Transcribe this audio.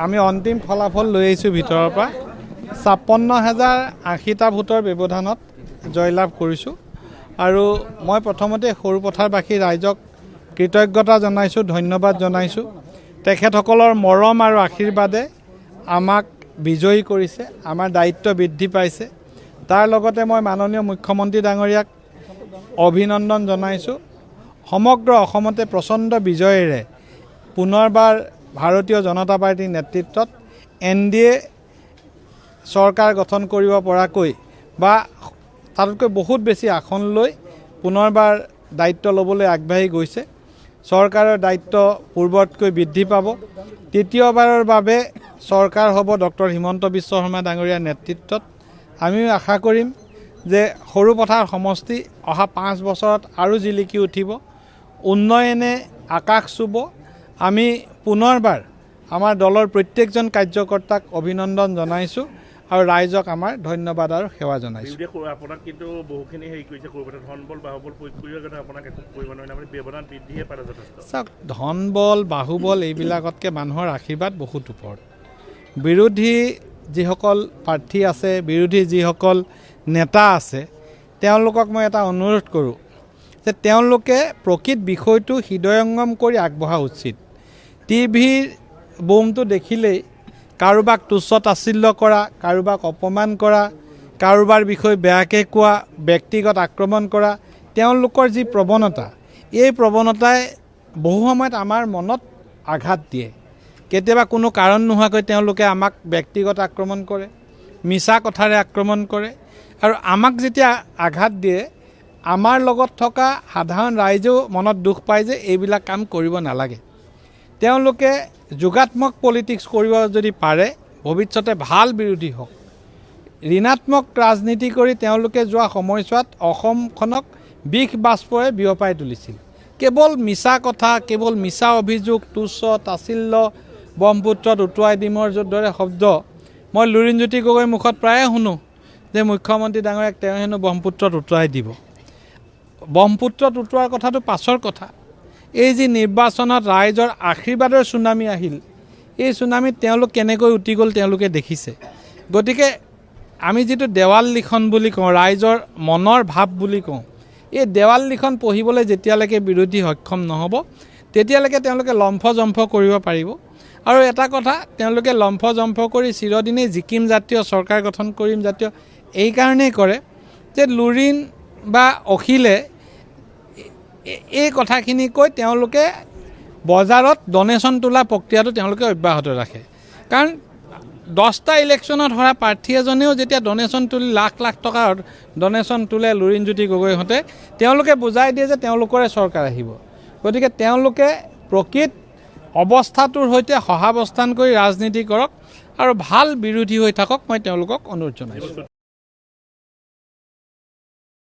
আমি অন্তিম ফলাফল লৈ আহিছোঁ ভিতৰৰ পৰা ৫৬,০৮০টা ভোটৰ ব্যৱধানত জয়লাভ কৰিছোঁ আৰু মই প্ৰথমতে সৰুপথাৰবাসী ৰাইজক কৃতজ্ঞতা জনাইছোঁ, ধন্যবাদ জনাইছোঁ। তেখেতসকলৰ মৰম আৰু আশীৰ্বাদে আমাক বিজয়ী কৰিছে, আমাৰ দায়িত্ব বৃদ্ধি পাইছে। তাৰ লগতে মই মাননীয় মুখ্যমন্ত্ৰী ডাঙৰীয়াক অভিনন্দন জনাইছোঁ। সমগ্ৰ অসমতে প্ৰচণ্ড বিজয়েৰে পুনৰবাৰ ভাৰতীয় জনতা পাৰ্টীৰ নেতৃত্বত NDA চৰকাৰ গঠন কৰিব পৰাকৈ বা তাতকৈ বহুত বেছি আসন লৈ পুনৰবাৰ দায়িত্ব ল'বলৈ আগবাঢ়ি গৈছে। চৰকাৰৰ দায়িত্ব পূৰ্বতকৈ বৃদ্ধি পাব। তৃতীয়বাৰৰ বাবে চৰকাৰ হ'ব ডক্টৰ হিমন্ত বিশ্ব শৰ্মা ডাঙৰীয়াৰ নেতৃত্বত। আমিও আশা কৰিম যে সৰুপথাৰ সমষ্টি অহা 5 বছৰত আৰু জিলিকি উঠিব, উন্নয়নে আকাশ চুব। আমি পুনৰবাৰ আমাৰ দলৰ প্ৰত্যেকজন কাৰ্যকৰ্তাক অভিনন্দন জনাইছোঁ আৰু ৰাইজক আমাৰ ধন্যবাদ আৰু সেৱা জনাইছোঁ। আপোনাক কিন্তু বহুখিনি হেৰি কৰিছে, ধনবল বাহুবল প্ৰয়োগ কৰিবৰ কাৰণে আপোনাক একো কৰিব নোৱাৰে, মানে ব্যৱধান বৃদ্ধিহে পালে যথেষ্ট। চাওক, ধনবল বাহুবল এইবিলাকতকৈ মানুহৰ আশীৰ্বাদ বহুত ওপৰত। বিৰোধী যিসকল প্ৰাৰ্থী আছে, বিৰোধী যিসকল নেতা আছে, তেওঁলোকক মই এটা অনুৰোধ কৰোঁ যে তেওঁলোকে প্ৰকৃত বিষয়টো হৃদয়ংগম কৰি আগবঢ়া উচিত। টিভিৰ বুমটো দেখিলেই কাৰোবাক তুচ্ছ তাচ্ছিল্য কৰা, কাৰোবাক অপমান কৰা, কাৰোবাৰ বিষয়ে বেয়াকৈ কোৱা, ব্যক্তিগত আক্ৰমণ কৰা, তেওঁলোকৰ যি প্ৰৱণতা, এই প্ৰৱণতাই বহু সময়ত আমাৰ মনত আঘাত দিয়ে। কেতিয়াবা কোনো কাৰণ নোহোৱাকৈ তেওঁলোকে আমাক ব্যক্তিগত আক্ৰমণ কৰে, মিছা কথাৰে আক্ৰমণ কৰে আৰু আমাক যেতিয়া আঘাত দিয়ে, আমাৰ লগত থকা সাধাৰণ ৰাইজেও মনত দুখ পায় যে এইবিলাক কাম কৰিব নালাগে। তেওঁলোকে যোগাত্মক পলিটিক্স কৰিব যদি পাৰে, ভৱিষ্যতে ভাল বিৰোধী হওক। ঋণাত্মক ৰাজনীতি কৰি তেওঁলোকে যোৱা সময়ছোৱাত অসমখনক বিষ বাষ্পৰে বিয়পাই তুলিছিল। কেৱল মিছা কথা, কেৱল মিছা অভিযোগ, তুচ্ছ তাচ্ছিল্য, ব্ৰহ্মপুত্ৰত উটুৱাই দিমৰ দৰে শব্দ মই লুৰিণজ্যোতি গগৈৰ মুখত প্ৰায়ে শুনো যে মুখ্যমন্ত্ৰী ডাঙৰীয়াক তেওঁ হেনো ব্ৰহ্মপুত্ৰত উটুৱাই দিব। ব্ৰহ্মপুত্ৰত উটুৱাৰ কথাটো পাছৰ কথা। এই যি নিৰ্বাচনত ৰাইজৰ আশীৰ্বাদৰ চুনামি আহিল, এই চুনামিত তেওঁলোক কেনেকৈ উটি গ'ল তেওঁলোকে দেখিছে। গতিকে আমি যিটো দেৱাল লিখন বুলি কওঁ, ৰাইজৰ মনৰ ভাৱ বুলি কওঁ, এই দেৱাল লিখন পঢ়িবলৈ যেতিয়ালৈকে বিৰোধী সক্ষম নহ'ব, তেতিয়ালৈকে তেওঁলোকে লম্ফজম্ফ কৰিব পাৰিব। আৰু এটা কথা, তেওঁলোকে লম্ফজম্ফ কৰি চিৰদিনেই জিকিম জাতীয় চৰকাৰ গঠন কৰিম জাতীয় এইকাৰণেই কৰে যে লুৰিণ বা অখিলে এই কথাখিনি কৈ তেওঁলোকে বজাৰত ডনেশ্যন তোলা প্ৰক্ৰিয়াটো তেওঁলোকে অব্যাহত ৰাখে। কাৰণ 10টা ইলেকশ্যনত হৰা প্ৰাৰ্থী এজনেও যেতিয়া ডনেশ্যন তুলি লাখ লাখ টকাৰ ডনেশ্যন তোলে লুৰিণজ্যোতি গগৈহঁতে, তেওঁলোকে বুজাই দিয়ে যে তেওঁলোকৰে চৰকাৰ আহিব। গতিকে তেওঁলোকে প্ৰকৃত অৱস্থাটোৰ সৈতে সহাৱস্থান কৰি ৰাজনীতি কৰক আৰু ভাল বিৰোধী হৈ থাকক, মই তেওঁলোকক অনুৰোধ জনাইছোঁ।